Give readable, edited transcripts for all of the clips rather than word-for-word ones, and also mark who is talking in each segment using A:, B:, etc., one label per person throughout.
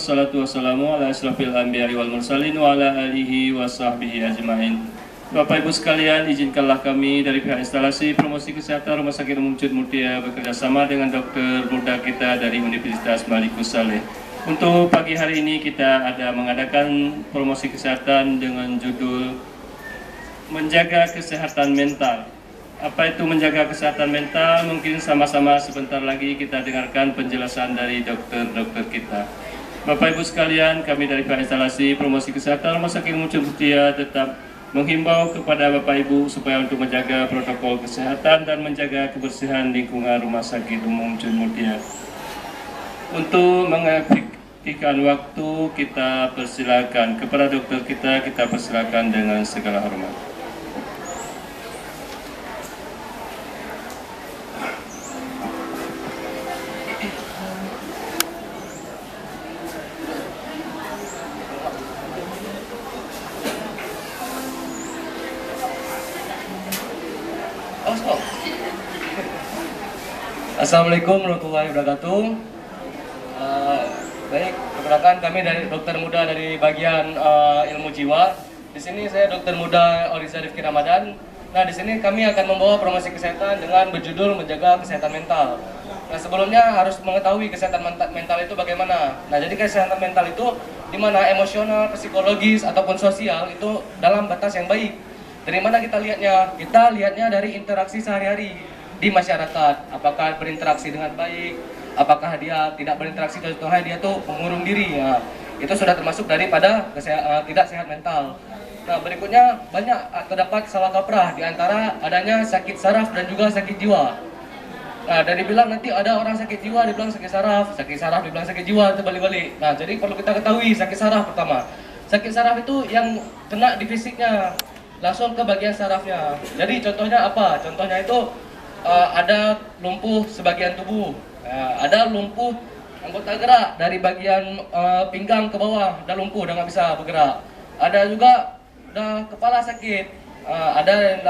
A: wassalatu wassalamu ala asyrafil anbiya'i wal mursalin wa ala alihi wa sahbihi ajma'in. Bapak Ibu sekalian, izinkanlah kami dari pihak instalasi promosi kesehatan Rumah Sakit Umum Cud Mutia bekerjasama dengan dokter muda kita dari Universitas Malikus Saleh. Untuk pagi hari ini kita ada mengadakan promosi kesehatan dengan judul Menjaga Kesehatan Mental. Apa itu menjaga kesehatan mental? Mungkin sama-sama sebentar lagi kita dengarkan penjelasan dari dokter-dokter kita. Bapak Ibu sekalian, kami dari pihak instalasi promosi kesehatan Rumah Sakit Umum Cud Mutia tetap menghimbau kepada Bapak Ibu supaya untuk menjaga protokol kesehatan dan menjaga kebersihan lingkungan Rumah Sakit Umum Cud Mutia. Untuk mengefektifkan waktu, kita persilakan kepada dokter kita persilakan dengan segala hormat.
B: Assalamualaikum warahmatullahi wabarakatuh. Baik, perkenalkan kami dari dokter muda dari bagian ilmu jiwa. Di sini saya dokter muda Oliza Rifki Ramadan. Nah, di sini kami akan membawa promosi kesehatan dengan berjudul menjaga kesehatan mental. Nah, sebelumnya harus mengetahui kesehatan mental itu bagaimana. Nah, jadi kesehatan mental itu di mana emosional, psikologis ataupun sosial itu dalam batas yang baik. Dari mana kita lihatnya? Kita lihatnya dari interaksi sehari-hari di masyarakat. Apakah berinteraksi dengan baik? Apakah dia tidak berinteraksi, contohnya dia tuh mengurung diri ya. Itu sudah termasuk daripada tidak sehat mental. Nah, berikutnya banyak terdapat salah kaprah di antara adanya sakit saraf dan juga sakit jiwa. Nah, dari bilang nanti ada orang sakit jiwa dibilang sakit saraf dibilang sakit jiwa, itu balik-balik. Nah, jadi perlu kita ketahui sakit saraf pertama. Sakit saraf itu yang kena di fisiknya, langsung ke bagian sarafnya. Jadi contohnya apa? Contohnya itu ada lumpuh sebagian tubuh, ada lumpuh anggota gerak dari bagian pinggang ke bawah, udah lumpuh, udah nggak bisa bergerak. Ada juga udah kepala sakit, ada yang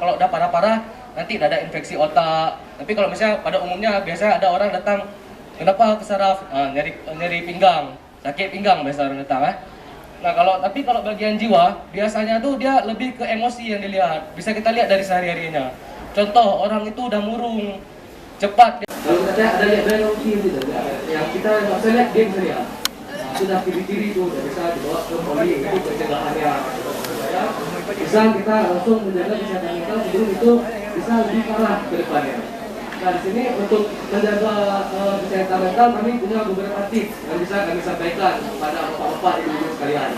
B: kalau udah parah-parah nanti ada infeksi otak. Tapi kalau misalnya pada umumnya biasanya ada orang datang, kenapa ke saraf, nyeri pinggang, sakit pinggang biasa orang datang. Nah, tapi kalau bagian jiwa biasanya tuh dia lebih ke emosi yang dilihat. Bisa kita lihat dari sehari-harinya. Contoh, orang itu udah murung, cepat. Kalau kita ada lihat belok kiri gitu, yang kita nggak bisa lihat dia bisa lihat. Sudah kiri-kiri itu udah bisa dibawa ke poli, itu pencegahannya. Bisa kita langsung menjaga kesehatan mental sebelum itu bisa lebih parah ke depannya. Nah, di sini untuk menjaga kesehatan mental kami punya beberapa tips yang bisa kami sampaikan kepada bapak-bapak ibu-ibu sekalian.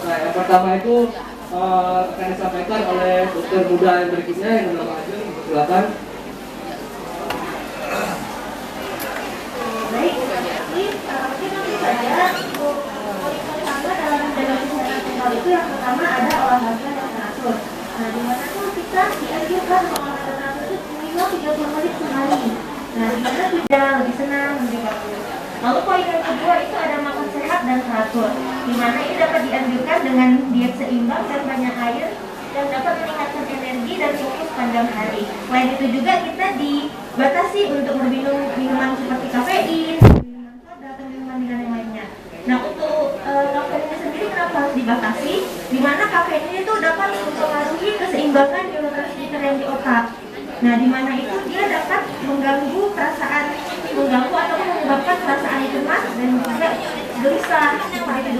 B: Nah, yang pertama itu akan disampaikan oleh dokter muda yang berikutnya yang bernama Ajeng. Silakan.
C: Baik, jadi kita saja untuk poin pertama dalam menjaga kesehatan mental itu yang pertama ada olahraga yang teratur. Nah, di mana tuh kita dianjurkan olahraga teratur itu minimal 30 menit sehari. Nah, di mana sudah lebih senang, lebih bagus. Lalu poin yang kedua itu ada makan sehat dan teratur, di mana ini dapat dianjurkan dengan diet seimbang dan banyak air yang dapat meningkatkan energi dan fokus panjang hari. Selain itu juga kita dibatasi untuk berminum minuman seperti kafein, minuman soda, atau minuman dengan yang lainnya. Nah, untuk kafein ini sendiri kenapa harus dibatasi? Di mana kafein ini tuh dapat mempengaruhi keseimbangan neurotransmitter yang di otak. Nah, di mana itu dia dapat mengganggu atau menyebabkan perasaan cemas dan juga gelisah, seperti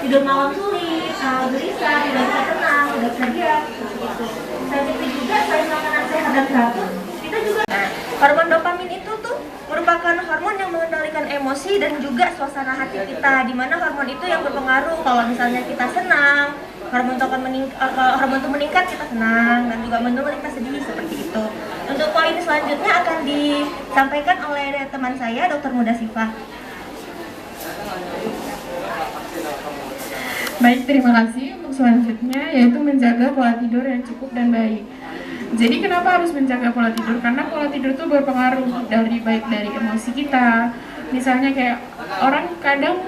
C: tidur malam sulit, gelisah, tidak bisa tenang, tidak bisa diam, seperti itu. Selain itu juga selain makanan sehat dan teratur, kita juga hormon dopamin itu tuh merupakan hormon yang mengendalikan emosi dan juga suasana hati kita, di mana hormon itu yang berpengaruh kalau misalnya kita senang, hormon itu meningkat kita senang, dan juga menurun kita sedih, seperti itu. Untuk poin selanjutnya akan disampaikan oleh teman saya, Dr. Muda Sifah.
D: Baik, terima kasih. Untuk selanjutnya yaitu menjaga pola tidur yang cukup dan baik. Jadi kenapa harus menjaga pola tidur? Karena pola tidur itu berpengaruh baik dari emosi kita. Misalnya kayak orang kadang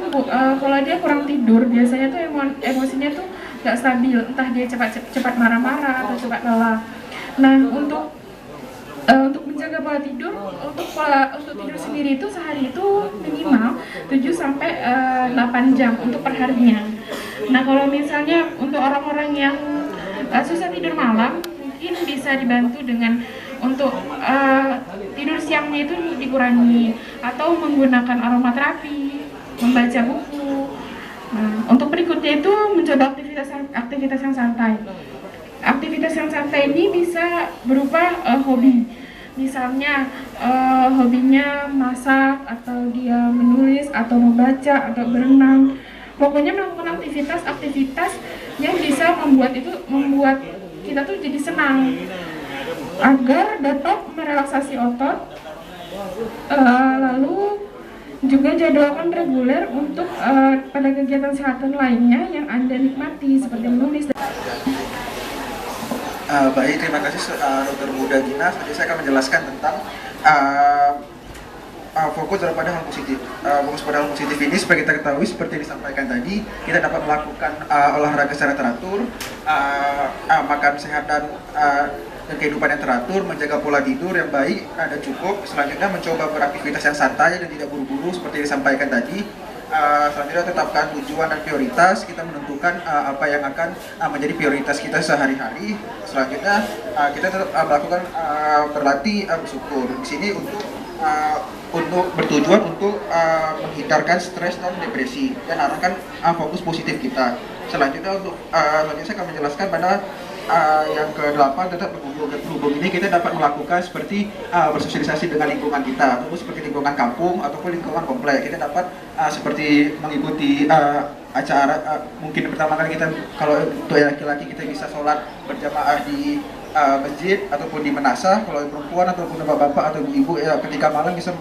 D: kalau dia kurang tidur, biasanya tuh emosinya tuh gak stabil. Entah dia cepat marah-marah atau cepat lelah. Nah, untuk menjaga menjaga pola tidur, untuk tidur sendiri itu sehari itu minimal 7 sampai 8 jam untuk perharinya. Nah, kalau misalnya untuk orang-orang yang susah tidur malam, mungkin bisa dibantu dengan untuk tidur siangnya itu dikurangi atau menggunakan aromaterapi, membaca buku. Nah, untuk berikutnya itu mencoba aktivitas yang santai. Aktivitas yang santai ini bisa berupa hobi. Misalnya hobinya masak, atau dia menulis, atau membaca, atau berenang. Pokoknya melakukan aktivitas yang bisa membuat kita tuh jadi senang, agar dapat merelaksasi otot. Lalu juga jadwalkan reguler untuk pada kegiatan kesehatan lainnya yang Anda nikmati, seperti menulis.
E: Baik, terima kasih Dr. Muda Gina. Jadi saya akan menjelaskan tentang fokus pada hal positif. Fokus pada hal positif ini, seperti kita ketahui, seperti yang disampaikan tadi, kita dapat melakukan olahraga secara teratur, makan sehat dan kehidupan yang teratur, menjaga pola tidur yang baik dan cukup. Selanjutnya mencoba beraktivitas yang santai dan tidak buru-buru seperti yang disampaikan tadi. Selanjutnya tetapkan tujuan dan prioritas, kita menentukan apa yang akan menjadi prioritas kita sehari-hari. Selanjutnya kita tetap melakukan berlatih bersyukur. Di sini untuk bertujuan untuk menghindarkan stres dan depresi dan arahkan fokus positif kita. Selanjutnya selanjutnya saya akan menjelaskan pada yang ke-8, tetap berhubung ini kita dapat melakukan seperti bersosialisasi dengan lingkungan kita, ataupun seperti lingkungan kampung ataupun lingkungan komplek. Kita dapat seperti mengikuti acara, mungkin pertama kali kita, kalau untuk laki-laki kita bisa sholat berjamaah di masjid ataupun di menasah. Kalau perempuan ataupun bapak-bapak atau ibu-ibu ketika malam bisa